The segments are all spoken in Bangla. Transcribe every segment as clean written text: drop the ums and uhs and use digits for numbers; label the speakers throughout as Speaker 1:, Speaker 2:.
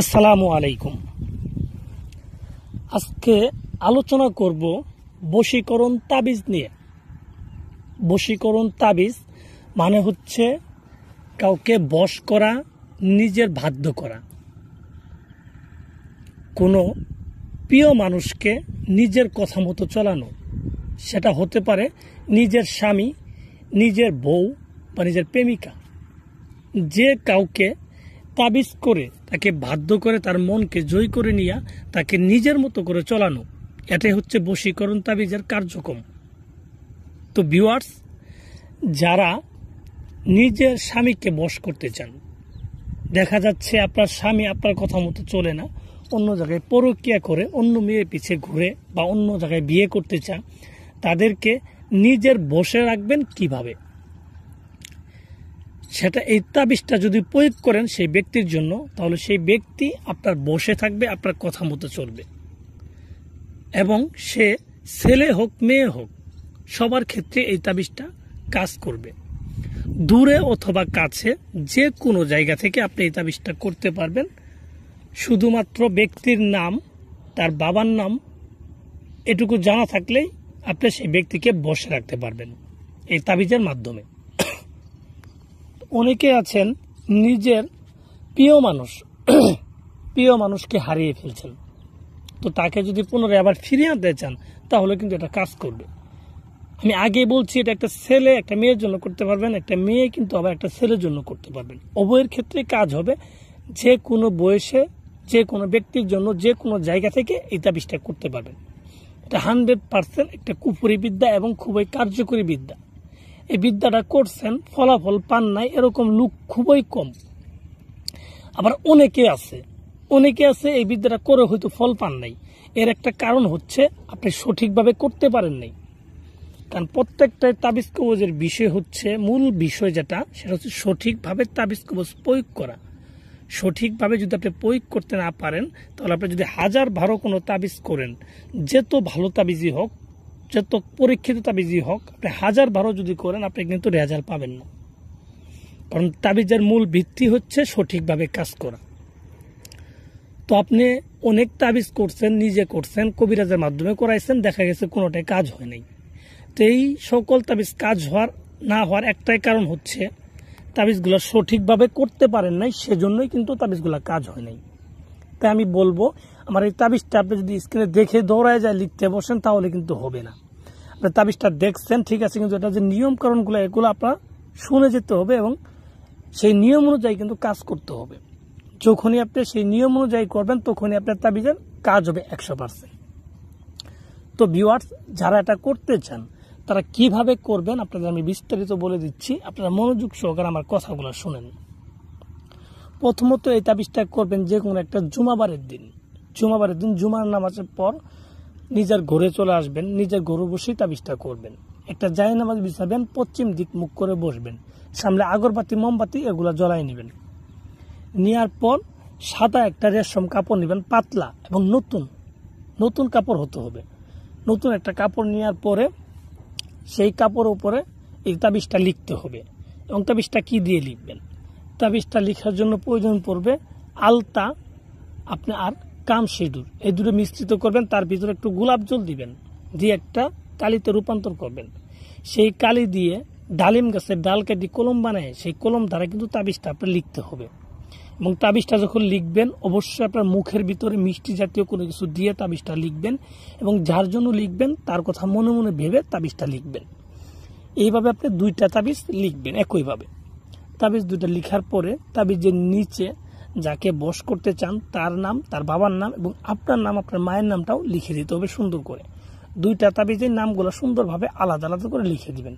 Speaker 1: আসসালামু আলাইকুম। আজকে আলোচনা করব বশীকরণ তাবিজ নিয়ে। বশীকরণ তাবিজ মানে হচ্ছে কাউকে বশ করা, নিজের বাধ্য করা। কোনো প্রিয় মানুষকে নিজের কথা মতো চালানো, সেটা হতে পারে নিজের স্বামী, নিজের বউ বা নিজের প্রেমিকা। যে কাউকে তাবিজ করে তাকে বাধ্য করে তার মনকে জয় করে নিয়ে তাকে নিজের মতো করে চলানো, এটাই হচ্ছে বশীকরণ তাবিজের কার্যক্রম। তো ভিউয়ার্স, যারা নিজের স্বামীকে বশ করতে চান, দেখা যাচ্ছে আপনার স্বামী আপনার কথা মতো চলে না, অন্য জায়গায় পরকীয়া করে অন্য মেয়ে পিছে ঘুরে বা অন্য জায়গায় বিয়ে করতে চান, তাদেরকে নিজের বশে রাখবেন কিভাবে, সেটা এই তাবিজটা যদি প্রয়োগ করেন সেই ব্যক্তির জন্য, তাহলে সেই ব্যক্তি আপনার বশে থাকবে, আপনার কথা মতো চলবে এবং সে ছেলে হোক মেয়ে হোক সবার ক্ষেত্রে এই তাবিজটা কাজ করবে। দূরে অথবা কাছে যে কোনো জায়গা থেকে আপনি এই তাবিজটা করতে পারবেন। শুধুমাত্র ব্যক্তির নাম, তার বাবার নাম এটুকু জানা থাকলেই আপনি সেই ব্যক্তিকে বশে রাখতে পারবেন এই তাবিজের মাধ্যমে। অনেকে আছেন নিজের প্রিয় মানুষকে হারিয়ে ফেলছেন, তো তাকে যদি পুনরায় আবার ফিরিয়ে আনতে চান তাহলে কিন্তু এটা কাজ করবে। আমি আগে বলছি, এটা একটা ছেলে একটা মেয়ের জন্য করতে পারবেন, একটা মেয়ে কিন্তু আবার একটা ছেলের জন্য করতে পারবেন। উভয়ের ক্ষেত্রে কাজ হবে। যে কোনো বয়সে যে কোনো ব্যক্তির জন্য যে কোনো জায়গা থেকে এই তাবিজটা করতে পারবেন। এটা 100% একটা কুফরি বিদ্যা এবং খুবই কার্যকরী বিদ্যা। এই বিদ্যাটা করছেন, ফলাফল পান নাই এরকম লোক খুবই কম। আবার অনেকে আছে এই বিদ্যাটা করে হয়তো ফল পান নাই। এর একটা কারণ হচ্ছে আপনি সঠিকভাবে করতে পারেন নাই। কারণ প্রত্যেকটা তাবিজ কবজের বিষয় হচ্ছে, মূল বিষয় যেটা, সেটা হচ্ছে সঠিকভাবে তাবিজ কবজ প্রয়োগ করা। সঠিকভাবে যদি আপনি প্রয়োগ করতে না পারেন, তাহলে আপনি যদি 1000 কোনো তাবিজ করেন, যত ভালো তাবিজই হোক, যত পরীক্ষিত তাবিজই হোক, আপনি 1000 যদি করেন আপনি কিন্তু রেজাল্ট পাবেন না। কারণ তাবিজের মূল ভিত্তি হচ্ছে সঠিকভাবে কাজ করা। তো আপনি অনেক তাবিজ করছেন, নিজে করছেন, কবিরাজের মাধ্যমে করাইছেন, দেখা গেছে কোনোটাই কাজ হয় নাই। তো এই সকল তাবিজ কাজ না হওয়ার একটাই কারণ হচ্ছে তাবিজগুলো সঠিকভাবে করতে পারেন নাই, সেজন্যই কিন্তু তাবিজগুলো কাজ হয় নাই। তাই আমি বলবো, আমার এই তাবিজটা আপনি যদি স্ক্রিনে দেখে দৌড়ায় যায় লিখতে বসেন তাহলে কিন্তু হবে না। আপনি তাবিজটা দেখছেন ঠিক আছে, কিন্তু এটা যে নিয়মকানুনগুলো এগুলো আপনার শুনে যেতে হবে এবং সেই নিয়ম অনুযায়ী কিন্তু কাজ করতে হবে। যখনই আপনি সেই নিয়ম অনুযায়ী করবেন তখনই আপনার তাবিজের কাজ হবে 100%। তো ভিউয়ার্স, যারা এটা করতে চান তারা কিভাবে করবেন আপনাদের আমি বিস্তারিত বলে দিচ্ছি, আপনারা মনোযোগ সহকারে আমার কথাগুলো শুনেন। প্রথমত এই তাবিজটা করবেন যে কোনো একটা জুমাবারের দিন। জুমার নামাজের পর নিজের ঘরে চলে আসবেন, নিজের ঘরে বসেই তাবিজটা করবেন। একটা জায়নামাজ বিছাবেন, পশ্চিম দিক মুখ করে বসবেন, সামনে আগরবাতি মোমবাতি এগুলো জ্বলাই নেবেন। নেওয়ার পর সাদা একটা রেশম কাপড় নেবেন, পাতলা এবং নতুন কাপড় হতে হবে। নতুন একটা কাপড় নেওয়ার পরে সেই কাপড়ের উপরে এই তাবিজটা লিখতে হবে। এবং তাবিজটা কি দিয়ে লিখবেন? তাবিজটা লেখার জন্য প্রয়োজন পড়বে আলতা, আপনি আর কাম সিঁদুর, এই দুটো মিশ্রিত করবেন। তার ভিতরে একটু গোলাপ জল দিবেন, দিয়ে একটা কালিতে রূপান্তর করবেন। সেই কালি দিয়ে ডালিম গাছের ডাল কেটে কলম বানায় সেই কলম দ্বারা কিন্তু তাবিজটা আপনার লিখতে হবে। এবং তাবিজটা যখন লিখবেন অবশ্যই আপনার মুখের ভিতরে মিষ্টি জাতীয় কোনো কিছু দিয়ে তাবিজটা লিখবেন এবং যার জন্য লিখবেন তার কথা মনে মনে ভেবে তাবিজটা লিখবেন। এইভাবে আপনি 2টা তাবিজ লিখবেন একইভাবে। তাবিজ 2টা লিখার পরে তাবিজের নিচে যাকে বশ করতে চান তার নাম, তার বাবার নাম এবং আপনার নাম, আপনার মায়ের নামটাও লিখে দিতে হবে সুন্দর করে। 2টা তাবিজের নামগুলো সুন্দরভাবে আলাদা আলাদা করে লিখে দিবেন।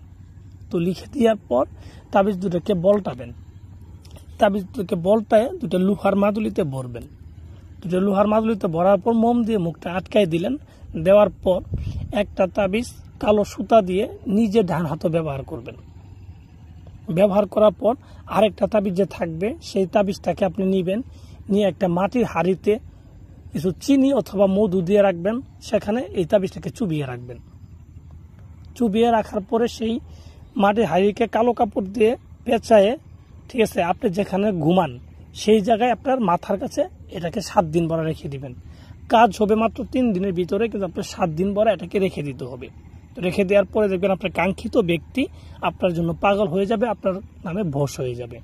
Speaker 1: তো লিখে দেওয়ার পর তাবিজ 2টাকে বলটাবেন। তাবিজ 2টাকে বলটায় 2টা লোহার মাদুলিতে ভরবেন। 2টা লোহার মাদুলিতে ভরার পর মোম দিয়ে মুখটা আটকাই দিলেন। দেওয়ার পর একটা তাবিজ কালো সুতা দিয়ে নিজে ডান হাতে ব্যবহার করবেন। ব্যবহার করার পর আরেকটা তাবিজ যে থাকবে সেই তাবিজটাকে আপনি নেবেন, নিয়ে একটা মাটির হাঁড়িতে কিছু চিনি অথবা মধু দিয়ে রাখবেন, সেখানে এই তাবিজটাকে চুবিয়ে রাখবেন। চুবিয়ে রাখার পরে সেই মাটির হাঁড়িকে কালো কাপড় দিয়ে পেঁচায়ে, ঠিক আছে, আপনি যেখানে ঘুমান সেই জায়গায় আপনার মাথার কাছে এটাকে 7 দিন ভরা রেখে দিবেন। কাজ হবে মাত্র 3 দিনের ভিতরে, কিন্তু আপনার 7 দিন ভরা এটাকে রেখে দিতে হবে। তো রেখে দেওয়ার পরে দেখবেন আপনার কাঙ্ক্ষিত ব্যক্তি আপনার জন্য পাগল হয়ে যাবে, আপনার নামে বশ হয়ে যাবে।